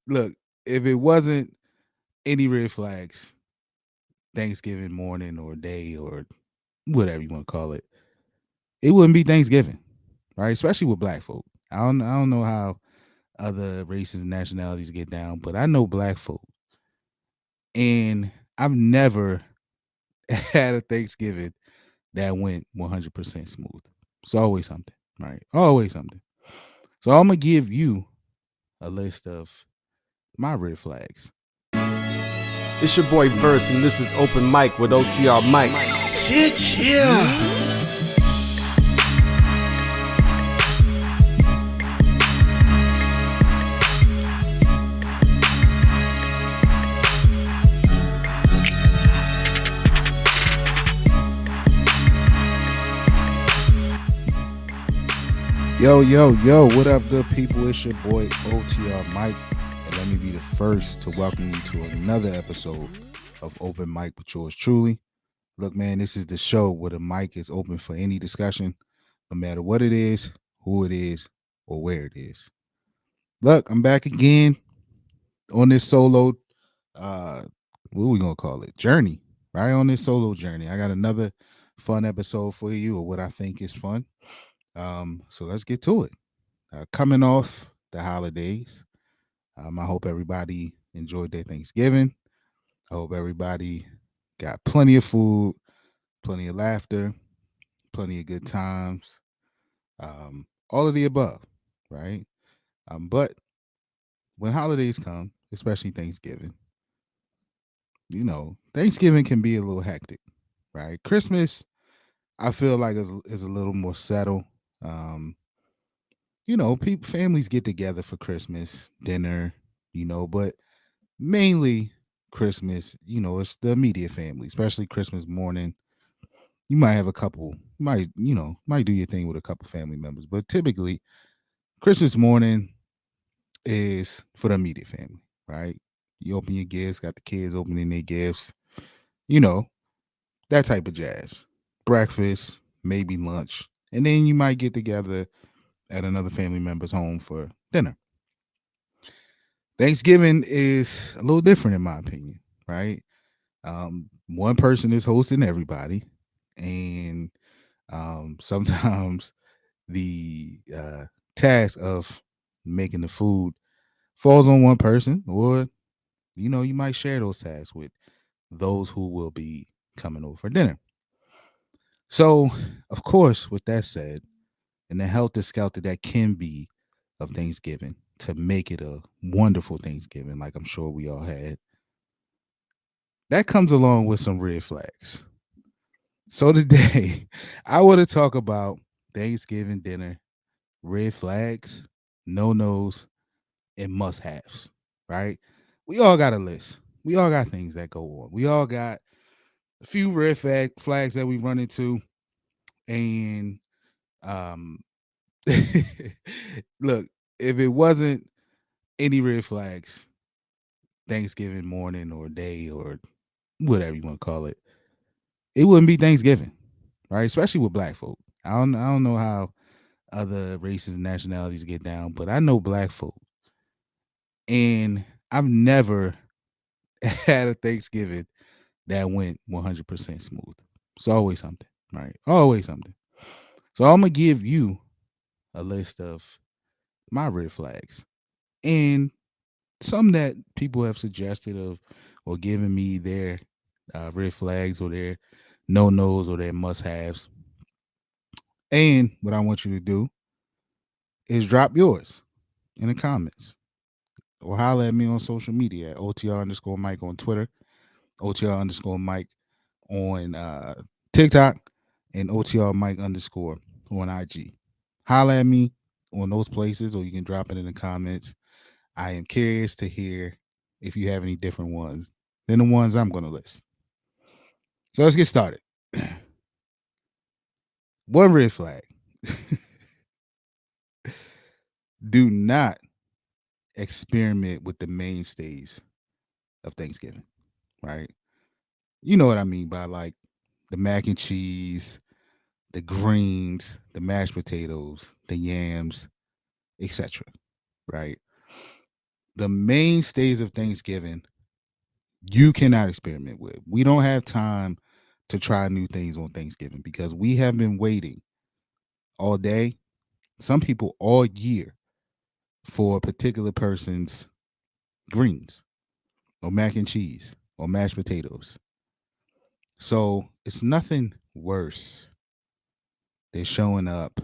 Look, if it wasn't any red flags, Thanksgiving morning or day or whatever you want to call it, it wouldn't be Thanksgiving, right? Especially with black folk. I don't know how other races and nationalities get down, but I know black folk, and I've never had a Thanksgiving that went 100% smooth. It's always something, right? Always something. So I'm gonna give you a list of my red flags. It's your boy Verse, and this is Open Mike with OTR Mike. Shit, yeah. Yo, what up, good people? It's your boy OTR Mike, and let me be the first to welcome you to another episode of Open Mike with yours truly. Look, man, this is the show where the mic is open for any discussion, no matter what it is, who it is, or where it is. Look, I'm back again on this solo, uh, what are we gonna call it? Journey, right? On this solo journey. I got another fun episode for you, or what I think is fun. So let's get to it. Coming off the holidays, I hope everybody enjoyed their Thanksgiving. I hope everybody got plenty of food, plenty of laughter, plenty of good times, all of the above, right? But when holidays come, especially Thanksgiving, Thanksgiving can be a little hectic, right? Christmas, I feel like is a little more settled. Um, people families get together for Christmas dinner, but mainly Christmas, it's the immediate family, especially Christmas morning. You might have a couple, might do your thing with a couple family members, but typically Christmas morning is for the immediate family, right? You open your gifts, got the kids opening their gifts, you know, that type of jazz. Breakfast, maybe lunch, and then you might get together at another family member's home for dinner. Thanksgiving is a little different in my opinion, right? One person is hosting everybody, and sometimes the task of making the food falls on one person, or you might share those tasks with those who will be coming over for dinner. So, of course, with that said, and the helter skelter that can be of Thanksgiving to make it a wonderful Thanksgiving, like I'm sure we all had, that comes along with some red flags. So today, I want to talk about Thanksgiving dinner, red flags, no nos, and must haves, right? We all got a list. We all got things that go on. We all got a few red flags that we run into. And um look, if it wasn't any red flags, Thanksgiving morning or day or whatever you want to call it wouldn't be Thanksgiving, right? Especially with black folk. I don't know how other races and nationalities get down, but I know black folk, and I've never had a Thanksgiving that went 100% smooth. It's always something, right? Always something. So I'm gonna give you a list of my red flags and some that people have suggested of or given me their red flags or their no nos or their must haves. And what I want you to do is drop yours in the comments or holler at me on social media at OTR underscore Mike on Twitter, OTR underscore Mike on TikTok, and OTR Mike underscore on IG. Holler at me on those places, or you can drop it in the comments. I am curious to hear if you have any different ones than the ones I'm going to list. So let's get started. One red flag. Do not experiment with the mainstays of Thanksgiving, right? You know what I mean by like the mac and cheese, the greens, the mashed potatoes, the yams, etc. Right? The mainstays of Thanksgiving, you cannot experiment with. We don't have time to try new things on Thanksgiving because we have been waiting all day, some people all year, for a particular person's greens or mac and cheese or mashed potatoes. So it's nothing worse than showing up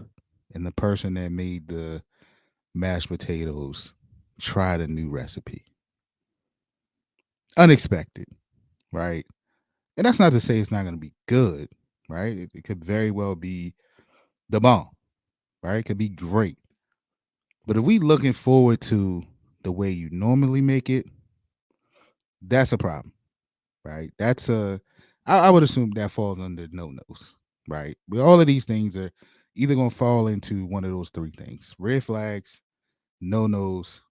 and the person that made the mashed potatoes tried a new recipe. Unexpected, right? And that's not to say it's not going to be good, right? It could very well be the bomb, right? It could be great. But if we looking forward to the way you normally make it, that's a problem, right? I would assume that falls under no nos, right? But all of these things are either going to fall into one of those three things: red flags, no nos,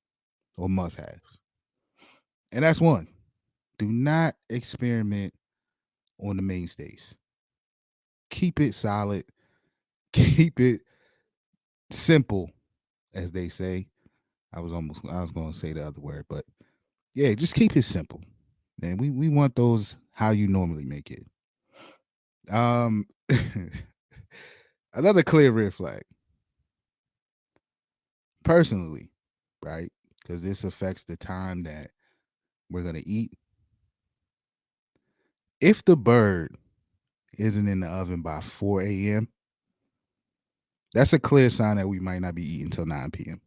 or must haves. And that's one. Do not experiment on the mainstays. Keep it solid. Keep it simple, as they say. I was going to say the other word, but yeah, just keep it simple. And we want those how you normally make it. Um, another clear red flag, personally, right? Because this affects the time that we're gonna eat. If the bird isn't in the oven by 4 a.m., that's a clear sign that we might not be eating till 9 p.m.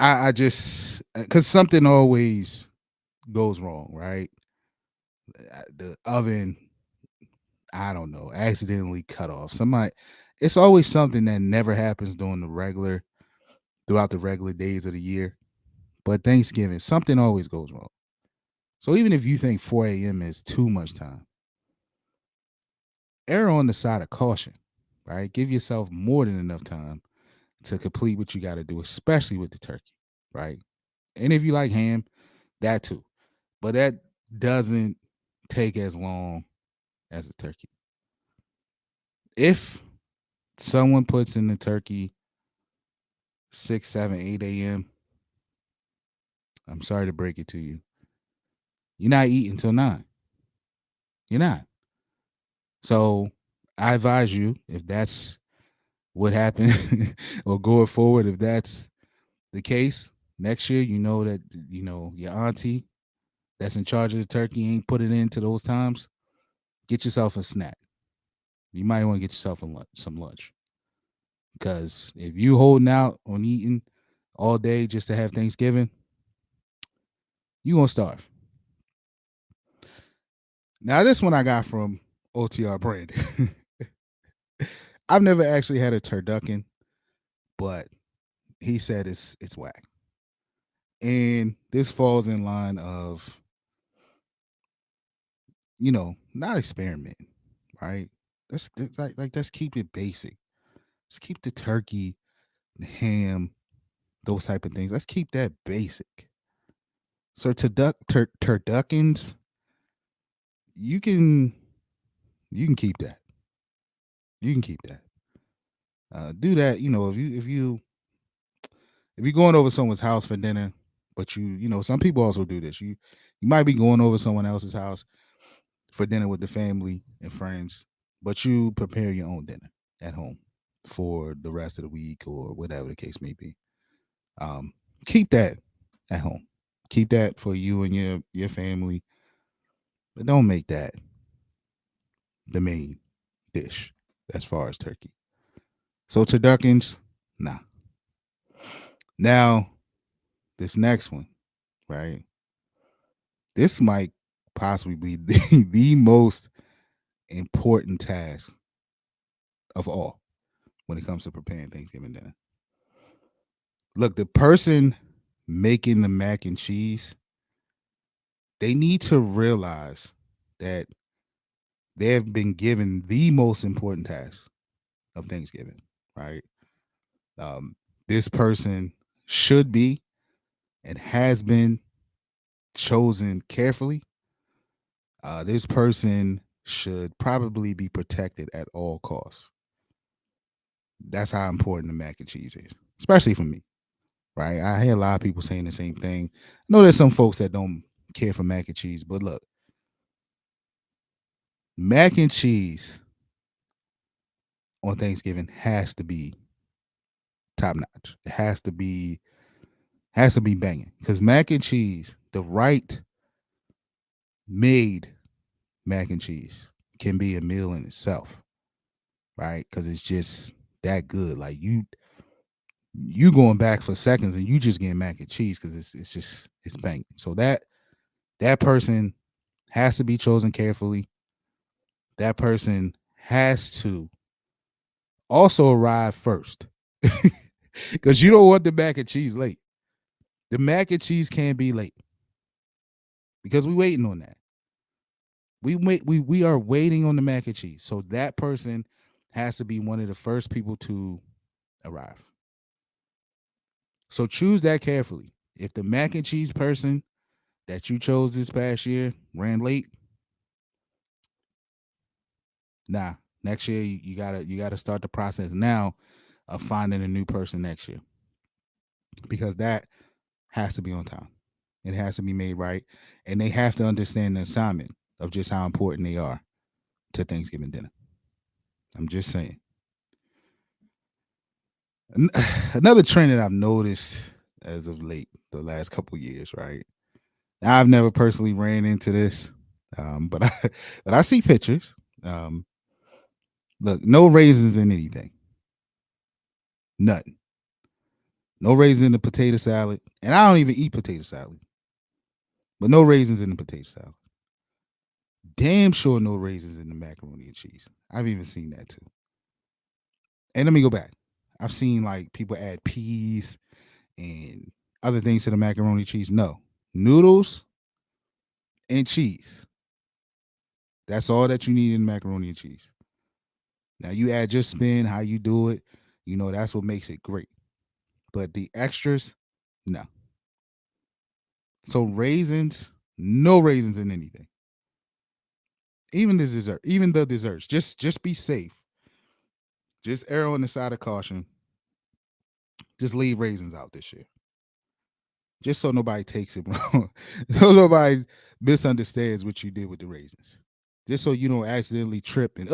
I just because something always goes wrong, right? The oven, I don't know, accidentally cut off. Somebody, it's always something that never happens throughout the regular days of the year. But Thanksgiving, something always goes wrong. So even if you think 4 a.m. is too much time, err on the side of caution, right? Give yourself more than enough time to complete what you got to do, especially with the turkey, right? And if you like ham, that too. But that doesn't take as long as a turkey. If someone puts in the turkey 6, 7, 8 a.m., I'm sorry to break it to you. You're not eating until 9. You're not. So I advise you, if that's what happened or going forward, if that's the case, next year, you know that, your auntie that's in charge of the turkey ain't put it into those times. Get yourself a snack. You might want to get yourself some lunch. Because if you holding out on eating all day just to have Thanksgiving, you gonna starve. Now this one I got from OTR Brand. I've never actually had a turducken, but he said it's whack. And this falls in line of, not experiment, right? That's like let's keep it basic. Let's keep the turkey, the ham, those type of things. Let's keep that basic. So turduckens, you can you can keep that. You can keep that. Do that. If you're going over someone's house for dinner, but some people also do this. You might be going over someone else's house for dinner with the family and friends, but you prepare your own dinner at home for the rest of the week or whatever the case may be. Um, keep that at home. Keep that for you and your family, but don't make that the main dish as far as turkey. So turduckens, nah. Now this next one, right? This might possibly be the most important task of all when it comes to preparing Thanksgiving dinner. Look, the person making the mac and cheese, they need to realize that they have been given the most important task of Thanksgiving, right? Um, this person should be and has been chosen carefully. This person should probably be protected at all costs. That's how important the mac and cheese is, especially for me. right? I hear a lot of people saying the same thing. I know there's some folks that don't care for mac and cheese, but look, mac and cheese on Thanksgiving has to be top notch. It has to be banging because mac and cheese, the right made mac and cheese, can be a meal in itself, right? Because it's just that good. Like you going back for seconds and you just getting mac and cheese because it's banging. So that person has to be chosen carefully. That person has to also arrive first because you don't want the mac and cheese late. The mac and cheese can't be late because we waiting on that. We are waiting on the mac and cheese. So that person has to be one of the first people to arrive. So choose that carefully. If the mac and cheese person that you chose this past year ran late, nah. Next year you gotta start the process now of finding a new person next year because that has to be on time. It has to be made right, and they have to understand the assignment of just how important they are to Thanksgiving dinner. I'm just saying. Another trend that I've noticed as of late, the last couple of years, right? Now, I've never personally ran into this, but I but I see pictures. Um, Look, no raisins in anything, nothing. No raisins in the potato salad, and I don't even eat potato salad, but no raisins in the potato salad. Damn sure no raisins in the macaroni and cheese. I've even seen that too. And let me go back. I've seen like people add peas and other things to the macaroni and cheese. No, noodles and cheese. That's all that you need in macaroni and cheese. Now you add your spin, how you do it. That's what makes it great. But the extras, no. So raisins, no raisins in anything. Even the desserts. Just be safe. Just err on the side of caution. Just leave raisins out this year. Just so nobody takes it wrong. So nobody misunderstands what you did with the raisins. Just so you don't accidentally trip and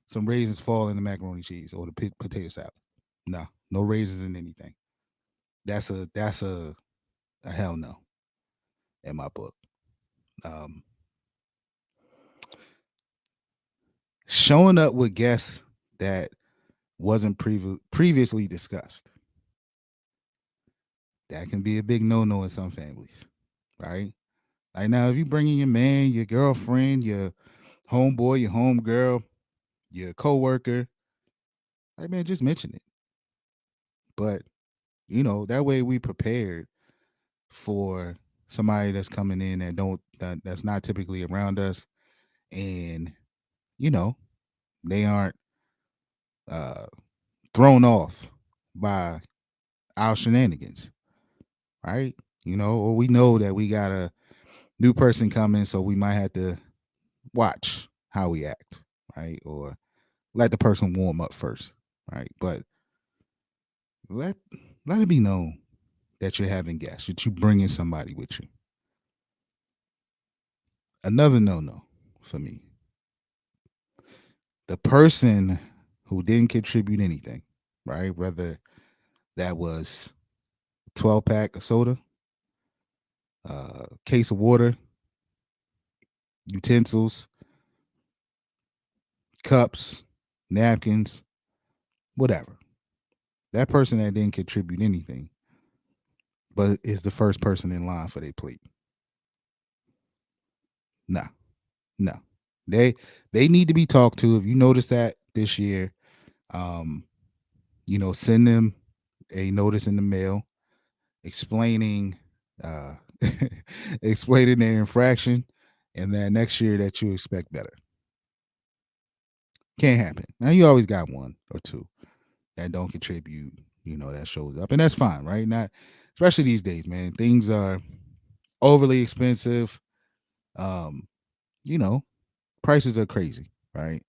some raisins fall in the macaroni cheese or the potato salad. No, no raisins in anything. That's a hell no in my book. Um, Showing up with guests that wasn't previously discussed. That can be a big no-no in some families, right? Like now, if you bring in your man, your girlfriend, your homeboy, your homegirl, your coworker, like man, just mention it. But that way we prepared for somebody that's coming in that's not typically around us, and you know they aren't uh, thrown off by our shenanigans, right? Or we know that we got a new person coming, so we might have to watch how we act, right? Or let the person warm up first, right? But let let it be known that you're having guests, that you bringing somebody with you. Another no for me: the person who didn't contribute anything, right? Whether that was 12 pack of soda, case of water, utensils, cups, napkins, whatever. That person that didn't contribute anything, but is the first person in line for their plate. No, no. They they need to be talked to. If you notice that this year, um, send them a notice in the mail explaining uh explaining their infraction, and then next year that you expect better. Can't happen. Now you always got one or two that don't contribute, that shows up. And that's fine, right? Not especially these days, man. Things are overly expensive. Um, you know, prices are crazy, right?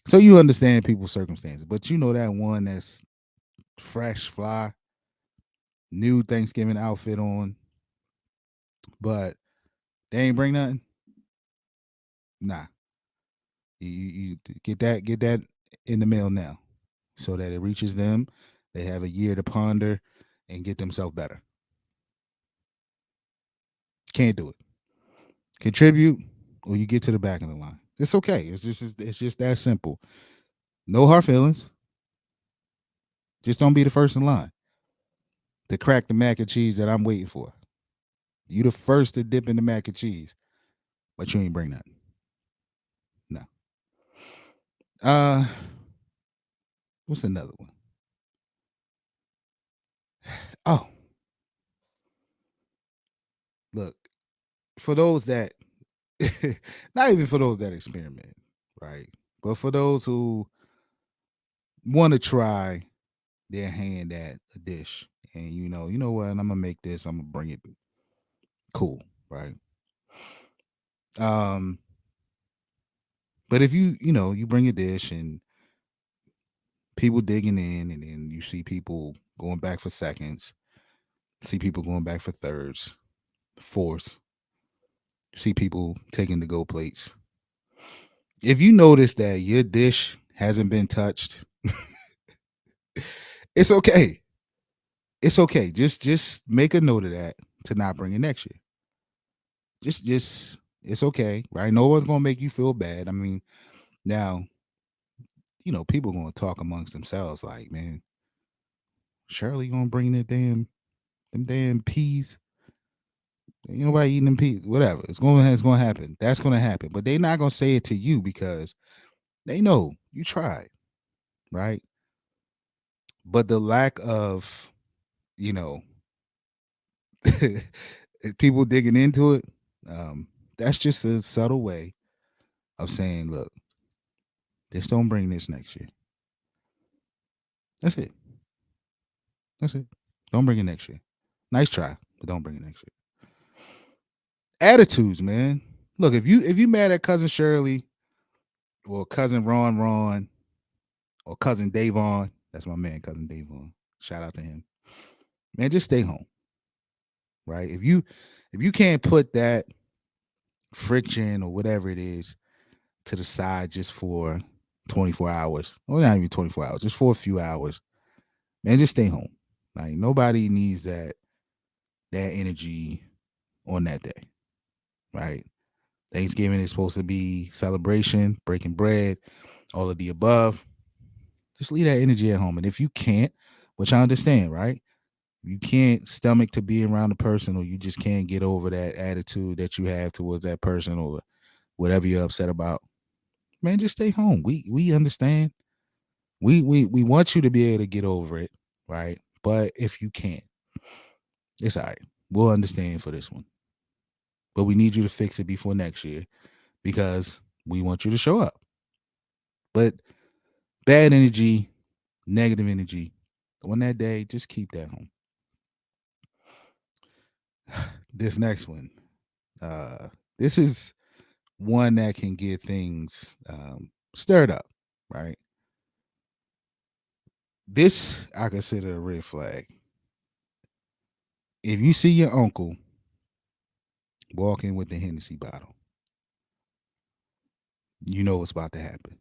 So you understand people's circumstances, but that one that's fresh fly, new Thanksgiving outfit on, but they ain't bring nothing. Nah, you get that in the mail now, so that it reaches them. They have a year to ponder and get themselves better. Can't do it. Contribute, or you get to the back of the line. It's okay. It's just that simple. No hard feelings. Just don't be the first in line to crack the mac and cheese that I'm waiting for. You the first to dip in the mac and cheese, but you ain't bring nothing. No. Uh, what's another one? Oh, look, for those that, not even for those that experiment, right? But for those who want to try their hand at a dish, and you know what, I'm gonna make this. I'm gonna bring it cool, right? Um, but if you bring a dish and people digging in, and then you see people going back for seconds, see people going back for thirds, fourths, see people taking the go plates. If you notice that your dish hasn't been touched, it's okay. It's okay. Just make a note of that to not bring it next year. Just it's okay, right? No one's gonna make you feel bad. I mean, now people gonna talk amongst themselves like, man, Shirley gonna bring them damn peas. Ain't nobody eating them peas. Whatever. It's gonna happen. That's gonna happen. But they not gonna say it to you because they know you tried, right? But the lack of, you know, people digging into it, um, that's just a subtle way of saying, look, just don't bring this next year. That's it. That's it. Don't bring it next year. Nice try, but don't bring it next year. Attitudes, man. Look, if you mad at cousin Shirley or cousin Ron or cousin Davon, that's my man, cousin Davon. Shout out to him. Man, just stay home. Right? If you can't put that friction or whatever it is to the side just for 24 hours, or not even 24 hours, just for a few hours, man, just stay home. Like nobody needs that energy on that day, right? Thanksgiving is supposed to be celebration, breaking bread, all of the above. Just leave that energy at home. And if you can't, which I understand, right? You can't stomach to be around a person, or you just can't get over that attitude that you have towards that person, or whatever you're upset about, man, just stay home. We understand. We want you to be able to get over it, right? But if you can't, it's all right. We'll understand for this one. But we need you to fix it before next year because we want you to show up. But bad energy, negative energy, on that day, just keep that home. This next one, uh, this is one that can get things stirred up, right? This I consider a red flag. If you see your uncle walking with the Hennessy bottle, you know what's about to happen.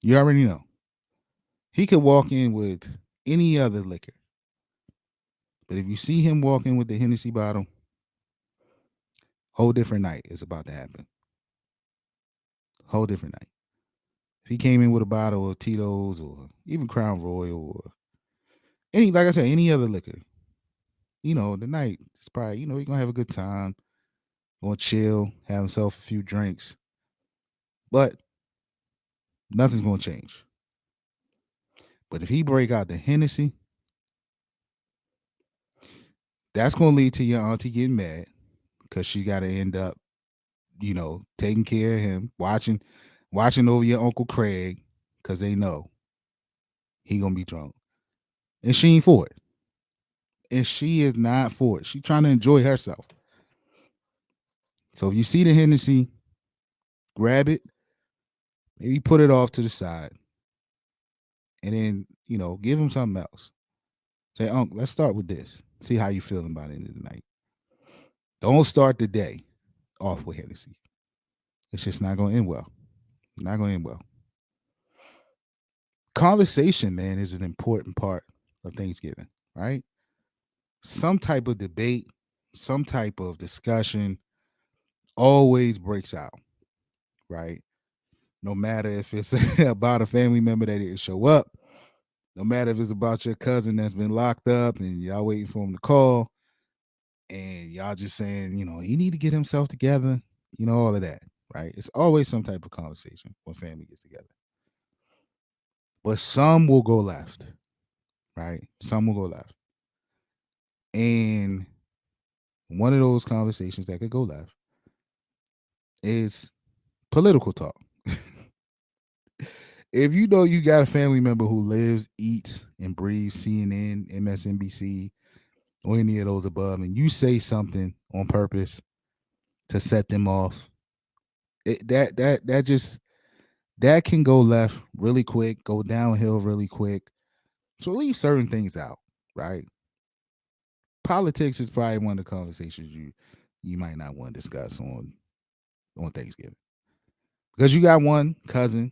You already know. He could walk in with any other liquor, but if you see him walking with the Hennessy bottle, whole different night is about to happen. Whole different night. If he came in with a bottle of Tito's or even Crown Royal or like I said, any other liquor, the night is probably, you're gonna have a good time, gonna chill, have himself a few drinks, but nothing's gonna change. But if he break out the Hennessy, that's gonna lead to your auntie getting mad because she got to end up, taking care of him, watching over your Uncle Craig because they know he gonna be drunk, and she ain't for it. And she is not for it. She trying to enjoy herself. So if you see the Hennessy, grab it, maybe put it off to the side, and then give him something else. Say, Unc, let's start with this. See how you feeling by the end of the night. Don't start the day off with Hennessy. It's just not going to end well. Not going to end well. Conversation, man, is an important part of Thanksgiving, right? Some type of debate, some type of discussion always breaks out, right? No matter if it's about a family member that didn't show up, no matter if it's about your cousin that's been locked up and y'all waiting for him to call, and y'all just saying, he need to get himself together, all of that, right? It's always some type of conversation when family gets together. But some will go left, right? Some will go left. And one of those conversations that could go left is political talk. If you know you got a family member who lives, eats, and breathes CNN, MSNBC, or any of those above, and you say something on purpose to set them off, that can go left really quick, go downhill really quick. So leave certain things out, right? Politics is probably one of the conversations you might not want to discuss on Thanksgiving, because you got one cousin,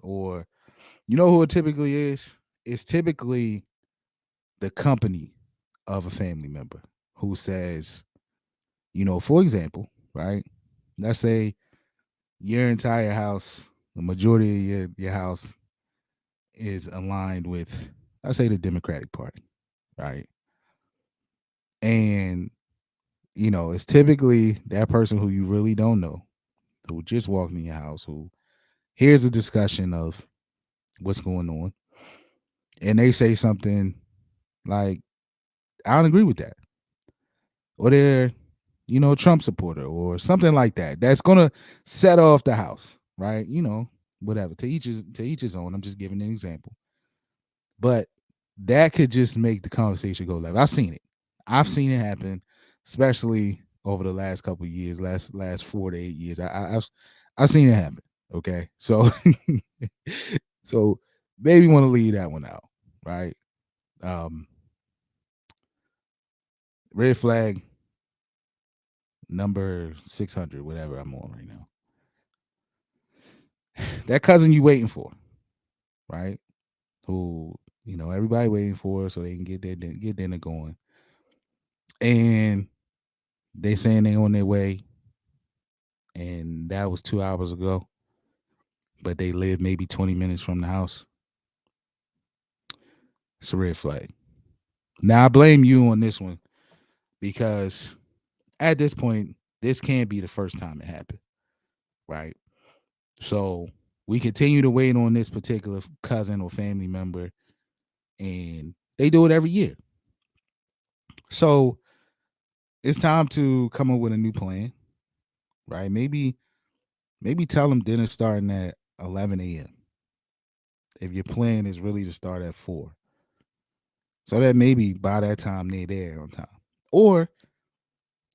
or who it typically is. It's typically the company of a family member who says, for example, right? Let's say your entire house, the majority of your house is aligned with, let's say, the Democratic Party, right? And, it's typically that person who you really don't know, who just walked in your house, who hears a discussion of what's going on, and they say something like, I don't agree with that. Or they're, a Trump supporter or something like that. That's gonna set off the house, right? Whatever. To each his own. I'm just giving an example. But that could just make the conversation go left. I've seen it. I've seen it happen, especially over the last couple of years, last 4 to 8 years. I've seen it happen. Okay, so so maybe want to leave that one out, right? Um, red flag number 600, whatever I'm on right now. That cousin you waiting for, right? Who everybody waiting for so they can get dinner going, and they saying they on their way, and that was 2 hours ago, but they live maybe 20 minutes from the house. It's a red flag. Now I blame you on this one, because at this point, this can't be the first time it happened, right? So we continue to wait on this particular cousin or family member, and they do it every year. So it's time to come up with a new plan, right? Maybe tell them dinner starting at 11 a.m. if your plan is really to start at 4. So that maybe by that time they're there on time. Or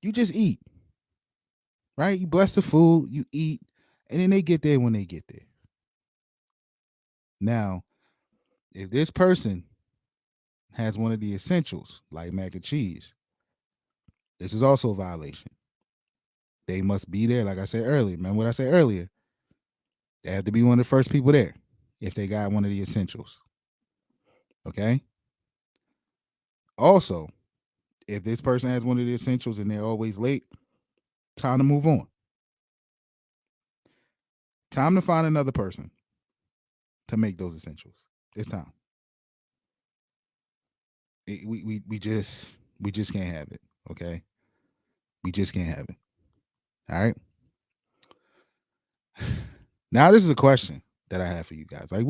you just eat, right? You bless the food, you eat, and then they get there when they get there. Now, if this person has one of the essentials, like mac and cheese, this is also a violation. They must be there, like I said earlier. Remember what I said earlier? They have to be one of the first people there if they got one of the essentials. Okay? Also, if this person has one of the essentials and they're always late, time to move on. Time to find another person to make those essentials. It's time. We just can't have it. Okay? We just can't have it. All right? Now this is a question that I have for you guys. Like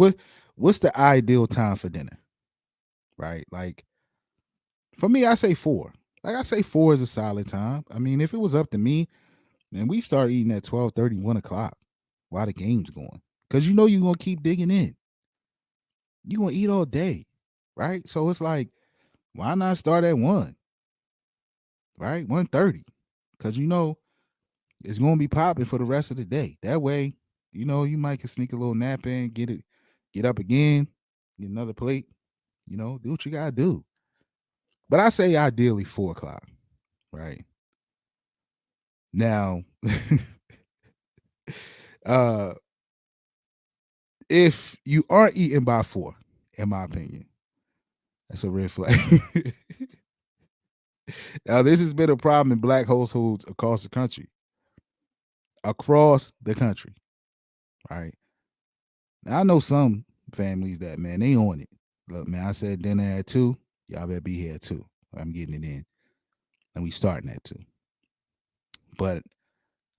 what's the ideal time for dinner? Right? Like for me, I say 4. Like I say 4 is a solid time. I mean, if it was up to me, then we start eating at 12:30, 1 o'clock while the game's going. Because you're gonna keep digging in. You're gonna eat all day. Right? So it's like, why not start at 1? Right? 1:30. Because it's gonna be popping for the rest of the day. That way, you might can sneak a little nap in, get up again, get another plate, do what you gotta do. But I say ideally 4 o'clock, right? Now, uh, if you aren't eating by 4, in my opinion, that's a red flag. Now, this has been a problem in black households across the country. Across the country, right? Now, I know some families that, man, they on it. Look, man, I said dinner at 2. Y'all better be here at 2. I'm getting it in. And we starting at 2. But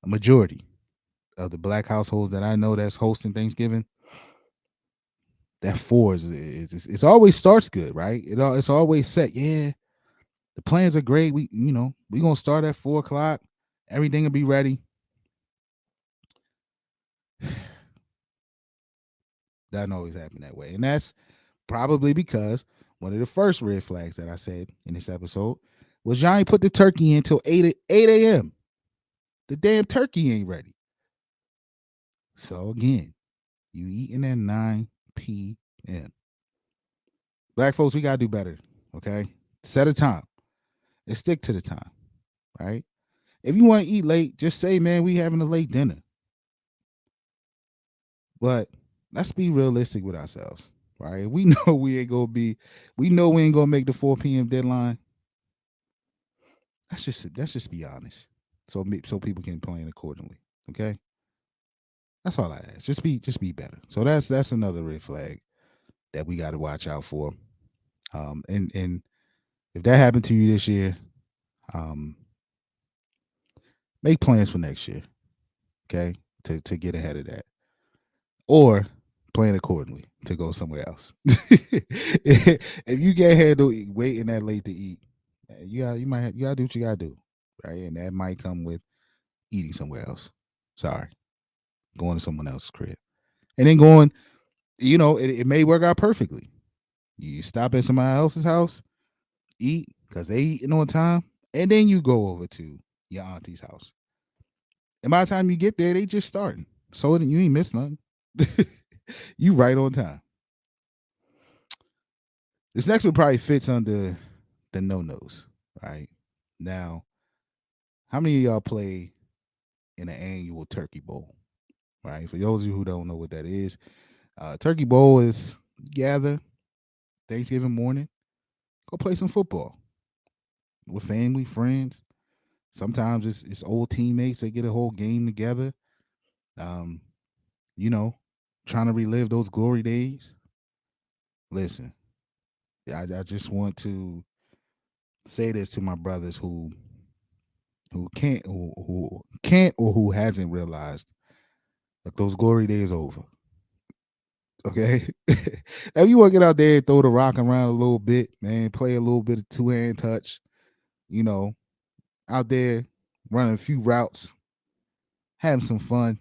a majority of the black households that I know that's hosting Thanksgiving, that 4 is it's always starts good, right? It's always set. Yeah, the plans are great. We gonna start at 4 o'clock. Everything will be ready. Doesn't always happen that way, and that's probably because one of the first red flags that I said in this episode was y'all ain't put the turkey in until 8 a.m. The damn turkey ain't ready. So again, you eating at 9 p.m. Black folks, we gotta do better. Okay, set a time and stick to the time. Right? If you want to eat late, just say, man, we having a late dinner. But let's be realistic with ourselves, right? We know we know we ain't gonna make the 4 p.m. deadline. Let's just be honest, so people can plan accordingly. Okay, that's all I ask. Just be better. So that's another red flag that we got to watch out for. And if that happened to you this year, um, make plans for next year. Okay, to get ahead of that, or plan accordingly to go somewhere else. If you can't handle waiting that late to eat, you gotta do what you gotta do, right? And that might come with eating somewhere else. Sorry, going to someone else's crib, and then going. It may work out perfectly. You stop at somebody else's house, eat because they eating on time, and then you go over to your auntie's house. And by the time you get there, they just starting. So you ain't miss nothing. You right on time. This next one probably fits under the no-nos, right? Now, how many of y'all play in an annual turkey bowl? Right? For those of you who don't know what that is, turkey bowl is gather Thanksgiving morning, go play some football with family, friends. Sometimes it's old teammates. They get a whole game together. Um, you know, trying to relive those glory days. Listen, I just want to say this to my brothers who can't or who hasn't realized that those glory days over. Okay. If you want to get out there and throw the rock around a little bit, man, play a little bit of two-hand touch, you know, out there running a few routes, having some fun,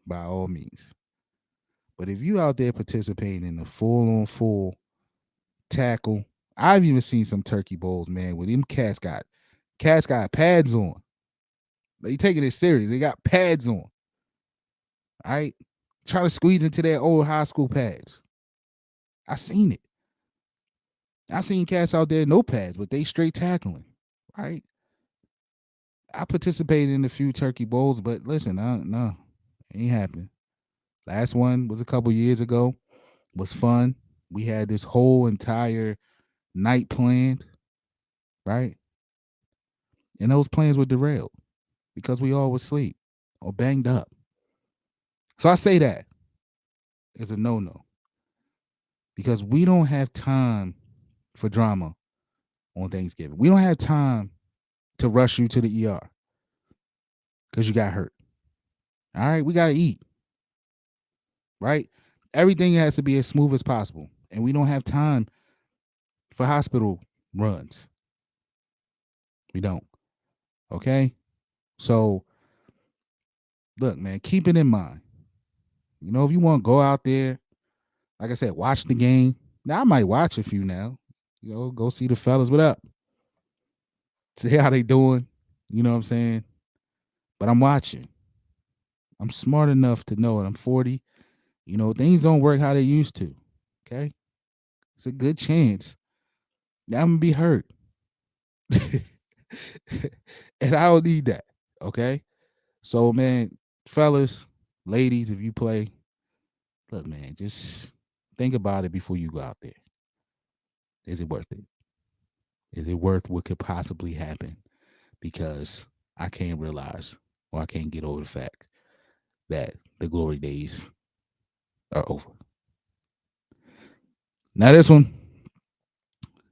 by all means. But if you out there participating in the full tackle, I've even seen some turkey bowls, man, where them cats got pads on. They taking it serious. They got pads on. All right. Trying to squeeze into their old high school pads. I seen it. I seen cats out there no pads, but they straight tackling. Right. I participated in a few turkey bowls, but listen, no, ain't happening. Last one was a couple years ago. Was fun. We had this whole entire night planned, right? And those plans were derailed because we all was asleep or banged up. So I say that is a no-no because we don't have time for drama on Thanksgiving. We don't have time to rush you to the ER because you got hurt. All right, we got to eat, right? Everything has to be as smooth as possible. And we don't have time for hospital runs. We don't. Okay? So, look, man, keep it in mind. If you want to go out there, like I said, watch the game. Now, I might watch a few now. Go see the fellas. What up? See how they doing. You know what I'm saying? But I'm watching. I'm smart enough to know it. I'm 40. Things don't work how they used to. Okay? It's a good chance that I'm going to be hurt. And I don't need that. Okay. So man, fellas, ladies, if you play, look, man, just think about it before you go out there. Is it worth it? Is it worth what could possibly happen? Because I can't realize or I can't get over the fact that the glory days are over. Now this one,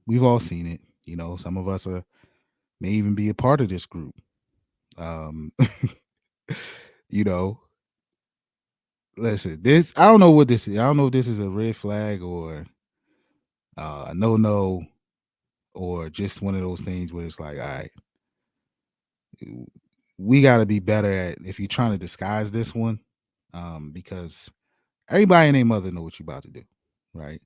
we've all seen it. You know, some of us are may even be a part of this group. Um, you know, listen, this I don't know what this is. I don't know if this is a red flag or a no, or just one of those things where it's like, all right, we got to be better at if you're trying to disguise this one, because everybody and their mother know what you're about to do, right?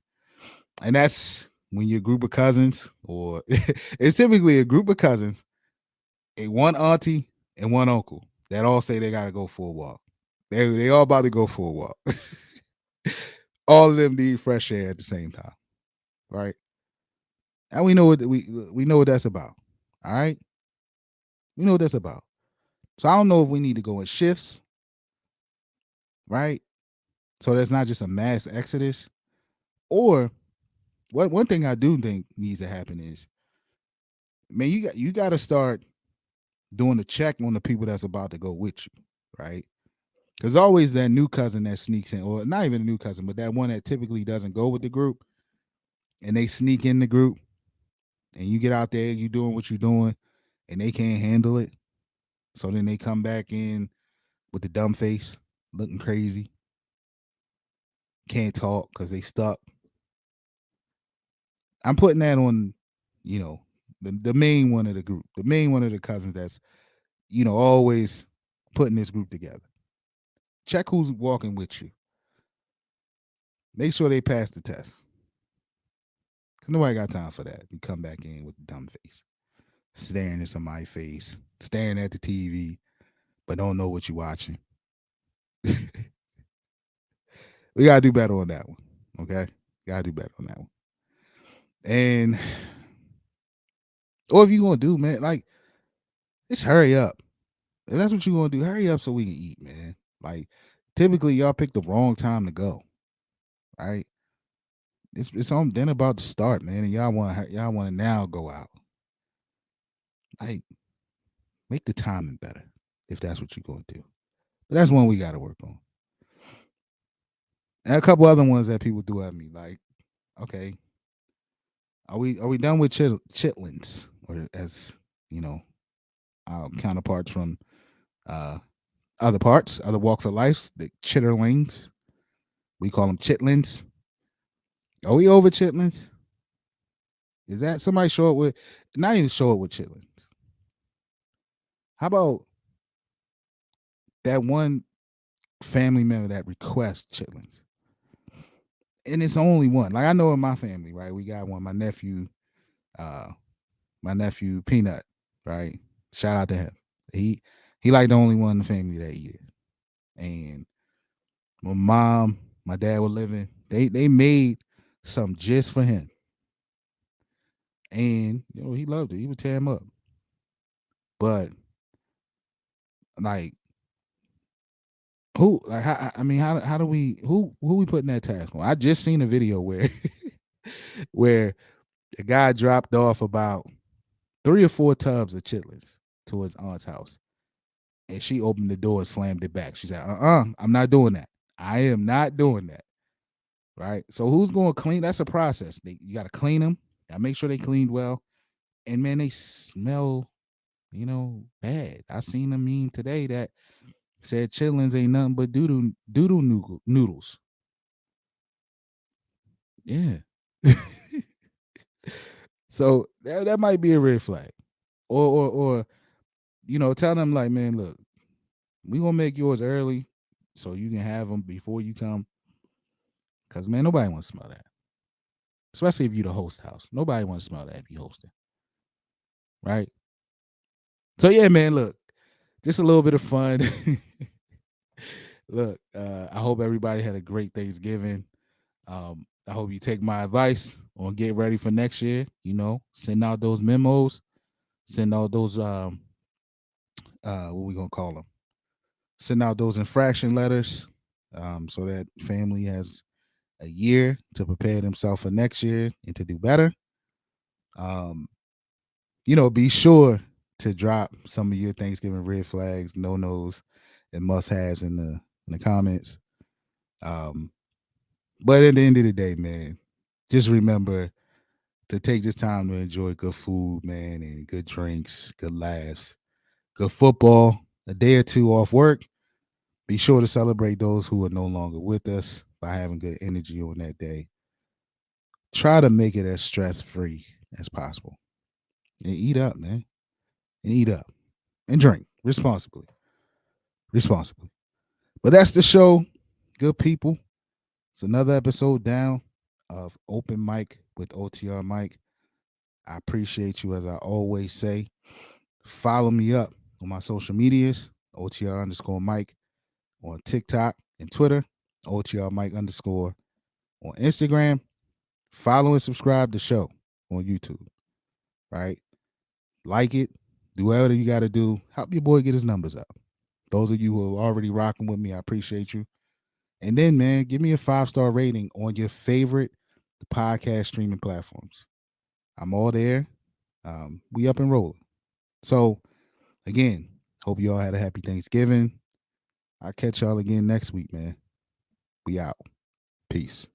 And that's when you're a group of cousins, or it's typically a group of cousins, a one auntie and one uncle that all say they got to go for a walk. They all about to go for a walk. All of them need fresh air at the same time, right? And we know what that's about. All right, we know what that's about. So I don't know if we need to go in shifts, right? So that's not just a mass exodus. Or what one thing I do think needs to happen is, man, you got to start doing a check on the people that's about to go with you, right? There's always that new cousin that sneaks in, or not even a new cousin, but that one that typically doesn't go with the group, and they sneak in the group, and you get out there, you doing what you're doing, and they can't handle it. So then they come back in with the dumb face, looking crazy, can't talk because they stuck. I'm putting that on, you know, the main one of the group, the main one of the cousins that's, always putting this group together. Check who's walking with you. Make sure they pass the test. Cause nobody got time for that. You come back in with a dumb face, staring at somebody's face, staring at the TV, but don't know what you're watching. We gotta do better on that one. Okay, gotta do better on that one. And or if you gonna do, man, like just hurry up. If that's what you're gonna do, hurry up so we can eat, man. Like typically y'all pick the wrong time to go. Right? It's on then about to start, man, and y'all want to now go out. Like make the timing better if that's what you're gonna do. But that's one we got to work on. And a couple other ones that people do at me, like, okay, are we done with chitlins, or as you know, our counterparts from uh other walks of life, the chitterlings. We call them chitlins. Are we over chitlins? Is that somebody show up with? Not even show up with chitlins. How about that one family member that requests chitlins? And it's only one. Like I know in my family, right? We got one. Uh, my nephew Peanut, right? Shout out to him. He like the only one in the family that eat it. And my mom, my dad were living. They made some just for him, and he loved it. He would tear him up. But like who? Like I mean, how do we who we putting that task on? I just seen a video where where the guy dropped off about 3 or 4 tubs of chitlins to his aunt's house, and she opened the door and slammed it back. She said, I'm not doing that. I am not doing that." Right. So who's going to clean? That's a process. You got to clean them. Got to make sure they cleaned well. And man, they smell, bad. I seen a meme today that said chitlins ain't nothing but doodle noodles. Yeah. So that might be a red flag. Or tell them like, man, look, we gonna make yours early so you can have them before you come. Cause man, nobody wants to smell that. Especially if you the host house. Nobody wants to smell that if you hosting. Right? So yeah, man, look, just a little bit of fun. Look, I hope everybody had a great Thanksgiving. I hope you take my advice on get ready for next year. Send out those memos. Send all those what we gonna call them? Send out those infraction letters, so that family has a year to prepare themselves for next year and to do better. Um, be sure to drop some of your Thanksgiving red flags, no nos, and must haves in the comments. Um, but at the end of the day, man, just remember to take this time to enjoy good food, man, and good drinks, good laughs, good football, a day or two off work. Be sure to celebrate those who are no longer with us by having good energy on that day. Try to make it as stress free as possible. And eat up, man. And eat up. And drink responsibly. Responsibly. But that's the show. Good people. It's another episode down of Open Mic with OTR Mike. I appreciate you, as I always say. Follow me up on my social medias, OTR underscore Mike on TikTok and Twitter, OTR Mike underscore on Instagram. Follow and subscribe to the show on YouTube, right? Like it, do whatever you got to do. Help your boy get his numbers up. Those of you who are already rocking with me, I appreciate you. And then, man, give me a 5-star rating on your favorite podcast streaming platforms. I'm all there. We up and rolling. So, again, hope you all had a happy Thanksgiving. I'll catch y'all again next week, man. We out. Peace.